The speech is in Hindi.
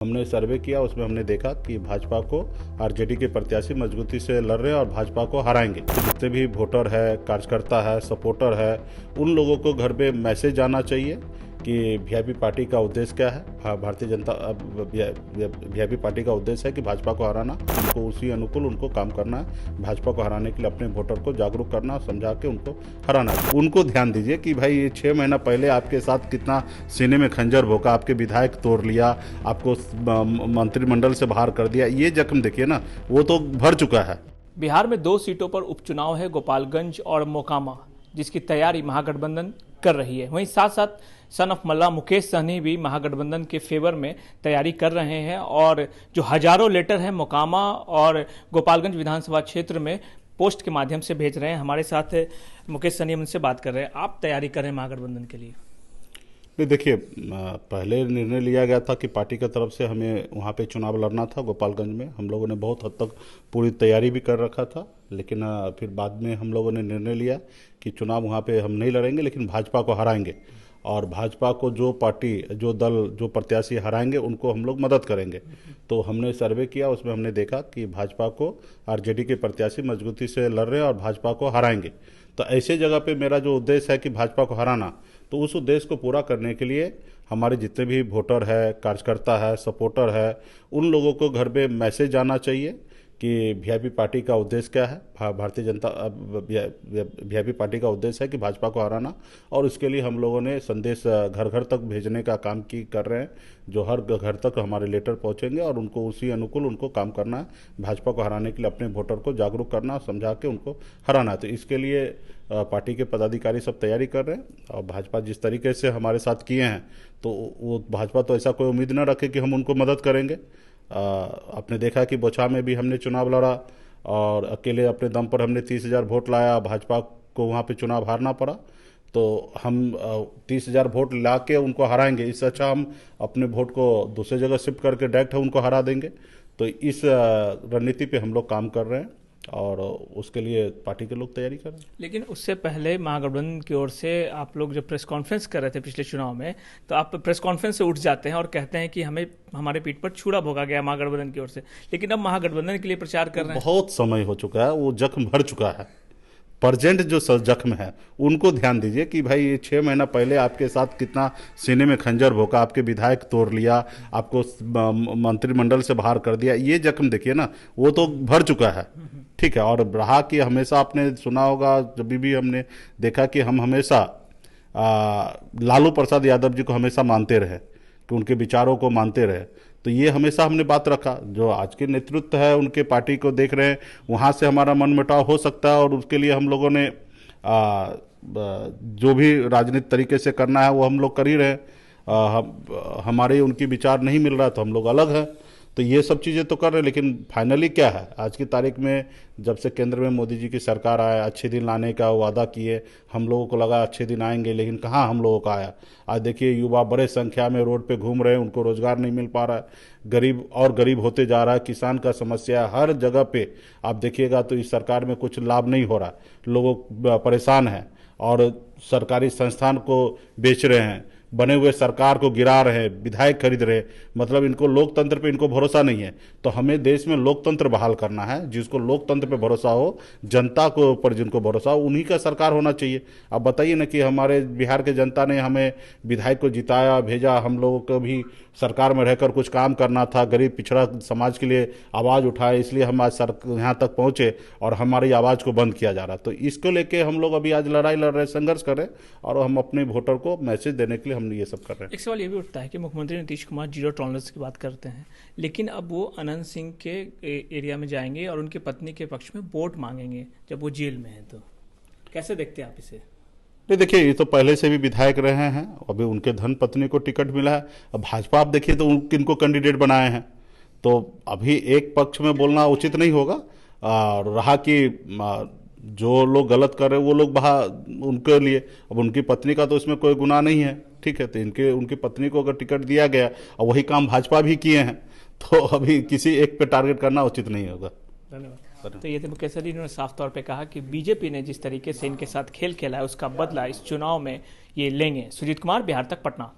हमने सर्वे किया, उसमें हमने देखा कि भाजपा को आरजेडी के प्रत्याशी मजबूती से लड़ रहे हैं और भाजपा को हराएंगे। तो जितने भी वोटर है, कार्यकर्ता है, सपोर्टर है, उन लोगों को घर पे मैसेज जाना चाहिए कि वीआईपी पार्टी का उद्देश्य क्या है। भारतीय जनता वीआईपी पार्टी का उद्देश्य है कि भाजपा को हराना, उनको उसी अनुकूल उनको काम करना है। भाजपा को हराने के लिए अपने वोटर को जागरूक करना, समझा के उनको हराना है। उनको ध्यान दीजिए कि भाई ये 6 महीना पहले आपके साथ कितना सीने में खंजर भोंका, आपके विधायक तोड़ लिया, आपको मंत्रिमंडल से बाहर कर दिया। ये जख्म देखिए ना, वो तो भर चुका है। बिहार में 2 सीटों पर उपचुनाव है, गोपालगंज और मोकामा, जिसकी तैयारी महागठबंधन कर रही है। वहीं साथ साथ सन ऑफ मल्ला मुकेश सहनी भी महागठबंधन के फेवर में तैयारी कर रहे हैं और जो हजारों लेटर हैं मोकामा और गोपालगंज विधानसभा क्षेत्र में पोस्ट के माध्यम से भेज रहे हैं। हमारे साथ मुकेश सहनी उनसे बात कर रहे हैं। आप तैयारी कर रहे हैं महागठबंधन के लिए? नहीं, देखिए, पहले निर्णय लिया गया था कि पार्टी की तरफ से हमें वहाँ पे चुनाव लड़ना था। गोपालगंज में हम लोगों ने बहुत हद तक पूरी तैयारी भी कर रखा था, लेकिन फिर बाद में हम लोगों ने निर्णय लिया कि चुनाव वहाँ पे हम नहीं लड़ेंगे, लेकिन भाजपा को हराएंगे और भाजपा को जो पार्टी, जो दल, जो प्रत्याशी हराएंगे उनको हम लोग मदद करेंगे। तो हमने सर्वे किया, उसमें हमने देखा कि भाजपा को आरजेडी के प्रत्याशी मजबूती से लड़ रहे हैं और भाजपा को हराएंगे। तो ऐसे जगह पे मेरा जो उद्देश्य है कि भाजपा को हराना, तो उस उद्देश्य को पूरा करने के लिए हमारे जितने भी वोटर है, कार्यकर्ता है, सपोर्टर है, उन लोगों को घर पे मैसेज जाना चाहिए कि वीआईपी पार्टी का उद्देश्य क्या है। भारतीय जनता वीआईपी पार्टी का उद्देश्य है कि भाजपा को हराना, और इसके लिए हम लोगों ने संदेश घर घर तक भेजने का काम कर रहे हैं, जो हर घर तक हमारे लेटर पहुंचेंगे और उनको उसी अनुकूल उनको काम करना है। भाजपा को हराने के लिए अपने वोटर को जागरूक करना, समझा के उनको हराना है। तो इसके लिए पार्टी के पदाधिकारी सब तैयारी कर रहे हैं और भाजपा जिस तरीके से हमारे साथ किए हैं, तो वो भाजपा तो ऐसा कोई उम्मीद न रखे कि हम उनको मदद करेंगे। आपने देखा कि बोछा में भी हमने चुनाव लड़ा और अकेले अपने दम पर हमने 30,000 वोट लाया, भाजपा को वहाँ पे चुनाव हारना पड़ा। तो हम 30,000 वोट ला के उनको हराएंगे, इससे अच्छा हम अपने वोट को दूसरे जगह शिफ्ट करके डायरेक्ट उनको हरा देंगे। तो इस रणनीति पे हम लोग काम कर रहे हैं और उसके लिए पार्टी के लोग तैयारी कर रहे हैं। लेकिन उससे पहले महागठबंधन की ओर से आप लोग जब प्रेस कॉन्फ्रेंस कर रहे थे पिछले चुनाव में, तो आप प्रेस कॉन्फ्रेंस से उठ जाते हैं और कहते हैं कि हमें हमारे पीठ पर छुरा भोगा गया महागठबंधन की ओर से। लेकिन अब महागठबंधन के लिए प्रचार कर रहे हैं। बहुत समय हो चुका है, वो जख्म भर चुका है। प्रजेंट जो जख्म है उनको ध्यान दीजिए कि भाई ये 6 महीना पहले आपके साथ कितना सीने में खंजर भोंका, आपके विधायक तोड़ लिया, आपको मंत्रिमंडल से बाहर कर दिया। ये जख्म देखिए ना, वो तो भर चुका है। ठीक है, और रहा कि हमेशा आपने सुना होगा, जब भी हमने देखा कि हम हमेशा लालू प्रसाद यादव जी को हमेशा मानते रहे, कि उनके विचारों को मानते रहे। तो ये हमेशा हमने बात रखा। जो आज के नेतृत्व है उनके पार्टी को देख रहे हैं, वहाँ से हमारा मनमुटाव हो सकता है और उसके लिए हम लोगों ने जो भी राजनीतिक तरीके से करना है वो हम लोग कर ही रहे हैं। हमारे उनकी विचार नहीं मिल रहा तो हम लोग अलग हैं। तो ये सब चीज़ें तो कर रहे हैं, लेकिन फाइनली क्या है, आज की तारीख में जब से केंद्र में मोदी जी की सरकार आया, अच्छे दिन लाने का वादा किए, हम लोगों को लगा अच्छे दिन आएंगे, लेकिन कहाँ हम लोगों का आया। आज देखिए युवा बड़े संख्या में रोड पे घूम रहे हैं, उनको रोजगार नहीं मिल पा रहा है, गरीब और गरीब होते जा रहा है, किसान का समस्या हर जगह पे आप देखिएगा तो इस सरकार में कुछ लाभ नहीं हो रहा, लोग परेशान हैं और सरकारी संस्थान को बेच रहे हैं, बने हुए सरकार को गिरा रहे हैं, विधायक खरीद रहे। मतलब इनको लोकतंत्र पे इनको भरोसा नहीं है। तो हमें देश में लोकतंत्र बहाल करना है। जिसको लोकतंत्र पे भरोसा हो, जनता को ऊपर जिनको भरोसा हो, उन्हीं का सरकार होना चाहिए। अब बताइए ना कि हमारे बिहार के जनता ने हमें विधायक को जिताया, भेजा, हम लोगों को भी सरकार में रहकर कुछ काम करना था, गरीब पिछड़ा समाज के लिए आवाज़ उठाए, इसलिए हम आज यहाँ तक पहुँचे और हमारी आवाज़ को बंद किया जा रहा। तो इसको लेके हम लोग अभी आज लड़ाई लड़ रहे, संघर्ष कर रहे और हम अपने वोटर को मैसेज देने के लिए हम ये सब कर रहे हैं। एक सवाल ये भी उठता है कि मुख्यमंत्री नीतीश कुमार जीरो टॉलरेंस की बात करते हैं, लेकिन अब वो अनंत सिंह के एरिया में जाएंगे और उनकी पत्नी के पक्ष में वोट मांगेंगे जब वो जेल में है। तो कैसे देखते हैं आप इसे? नहीं, देखिए, ये तो पहले से भी विधायक रहे हैं, अभी उनके धन पत्नी को टिकट मिला है। अब भाजपा आप देखिए तो किनको कैंडिडेट बनाए हैं, तो अभी एक पक्ष में बोलना उचित नहीं होगा। और रहा कि जो लोग गलत कर रहे हैं वो लोग उनके लिए, अब उनकी पत्नी का तो इसमें कोई गुनाह नहीं है। ठीक है, तो उनकी पत्नी को अगर टिकट दिया गया और वही काम भाजपा भी किए हैं, तो अभी किसी एक पे टारगेट करना उचित नहीं होगा। धन्यवाद। तो ये थे मुकेश सहनी, इन्होंने साफ तौर पे कहा कि बीजेपी ने जिस तरीके से इनके साथ खेल खेला है उसका बदला इस चुनाव में ये लेंगे। सुजीत कुमार, बिहार तक, पटना।